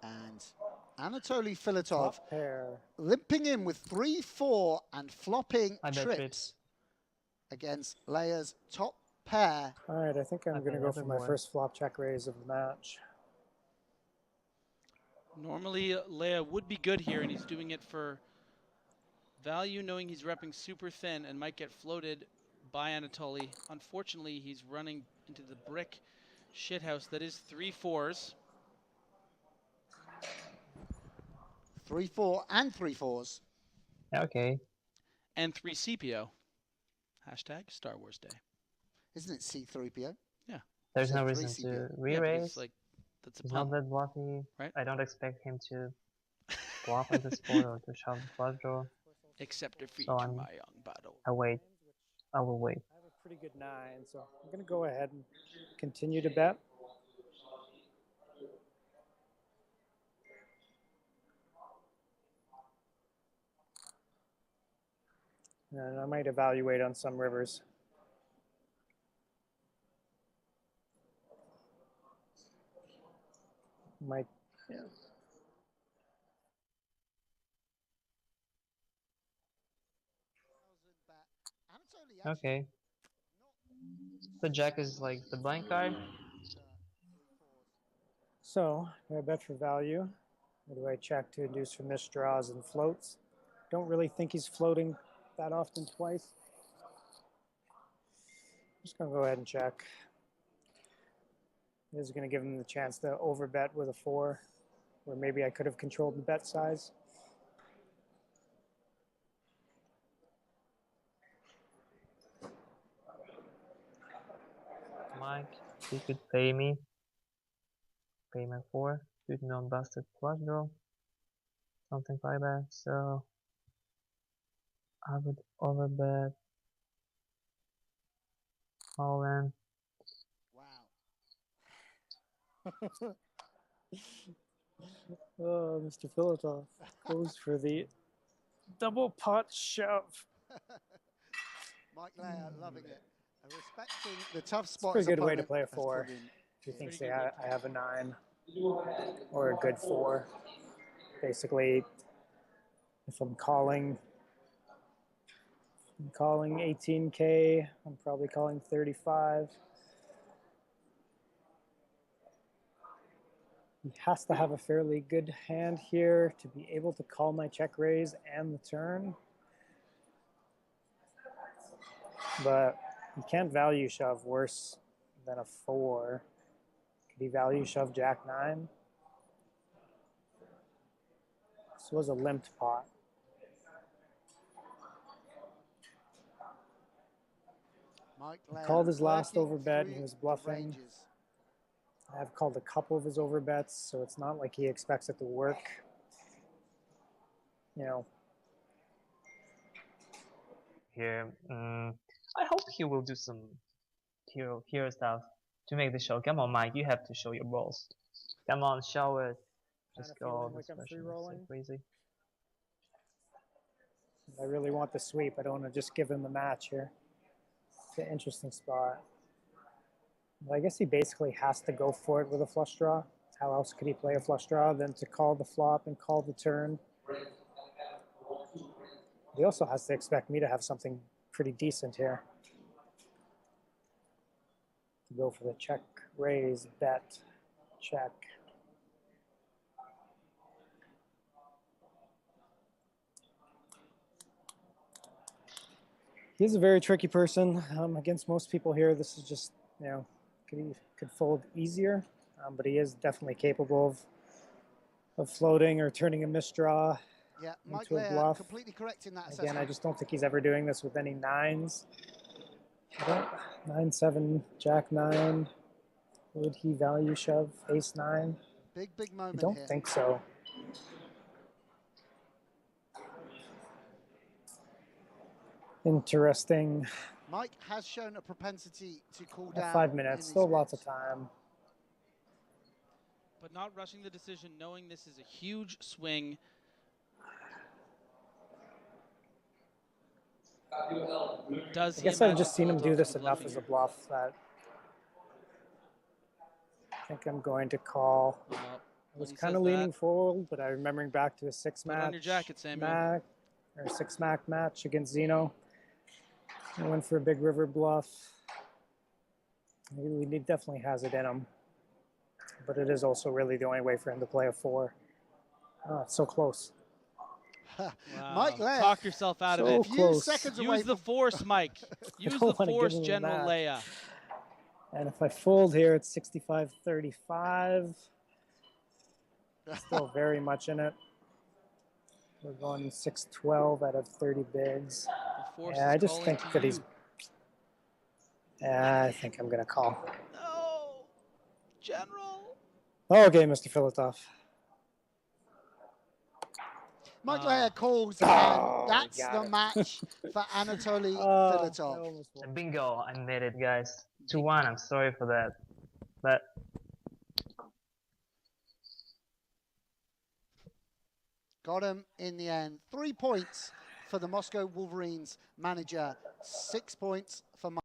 And Anatoly Filatov Flop pair. limping in with 3-4 and flopping I bet trips trips. against Leia's top pair. All right, I think I'm Okay, going to go for my everyone. first flop check raise of the match. Normally, Leia would be good here, and he's doing it for value, knowing he's repping super thin and might get floated by Anatoly. Unfortunately, he's running into the brick shithouse that is 3-4s. 3-4 and 3-4s. Okay. And 3 CPO. Hashtag Star Wars Day. Isn't it C3PO? Yeah. There's no Said reason 3 to CPO. re-raise. Like, that's a He's pun, not that bluffy. right? I don't expect him to bluff on this board or to shove the flush draw. Accept defeat, So I'm- my young battle. I wait. I will wait. I have a pretty good 9, so I'm going to go ahead and continue to bet. And I might evaluate on some rivers. Might, yeah. Okay. The jack is like the blank card. So, do I bet for value? Or do I check to induce for missed draws and floats? Don't really think he's floating that often twice. Just going to go ahead and check. This is going to give him the chance to overbet with a 4, where maybe I could have controlled the bet size. Mike, you could pay me. Pay my 4. Shoot non-busted flush draw. Something like that. So I would overbet. All in. Wow. Oh, Mr. Filatov goes for the double pot shove. Mike Leia loving it. Respecting the tough It's a spot. pretty good way to play a 4. If he Yeah. thinks Pretty I good way to have a 9 or a good 4. Basically, if I'm calling 18K, I'm probably calling 35. He has to have a fairly good hand here to be able to call my check raise and the turn. But he can't value shove worse than a 4. Could he value shove jack 9? This was a limped pot. Mike He Leia called his last working overbet and through he was the bluffing. ranges. I've called a couple of his overbets, so it's not like he expects it to work. You know, Here, I hope he will do some hero stuff to make the show. Come on, Mike, you have to show your balls. Come on, show it. Just Kinda feeling go. like This I'm version is so free-rolling. crazy. I really want the sweep. I don't want to just give him the match here. It's an interesting spot. But I guess he basically has to go for it with a flush draw. How else could he play a flush draw than to call the flop and call the turn? He also has to expect me to have something pretty decent here. To go for the check, raise, bet, check. He's a very tricky person. Against most people here, this is just, you know, could fold easier, but he is definitely capable of floating or turning a misdraw Yeah, Mike into a Leia bluff. completely correct in that Again, assessment. I just don't think he's ever doing this with any 9s. 9-7, Jack 9. Would he value shove Ace 9? Big I moment don't here. think so. Interesting. Mike has shown a propensity to cool down. 5 minutes, still lots of time. But not rushing the decision, knowing this is a huge swing. I guess I've just seen him do this enough as a bluff that think I'm going to call. Well, I was when he kind says of leaning that, forward, but I'm remembering back to a six put match on your jacket, Samuel. or six match against Zeno. I went for a big river bluff. He definitely has it in him, but it is also really the only way for him to play a 4. Oh, it's so close. Wow. Mike Leah, Talk yourself out of So it. a few close. seconds away Use the from force, Mike. Use don't the wanna give force, him the General match. Leia. And if I fold here, it's 65-35. Still very much in it. We're going 6-12 out of 30 bigs. The force Yeah, is I just calling think to that you. he's. Yeah, I think I'm gonna call. No, General. Okay, Mr. Filatov. Mike Oh. Leah calls, Oh, and that's got the it. match for Anatoly I Filatov. almost won. Bingo, I made it, guys. 2-1, I'm sorry for that. But Got him in the end. 3 points for the Moscow Wolverines manager, 6 points for Mike.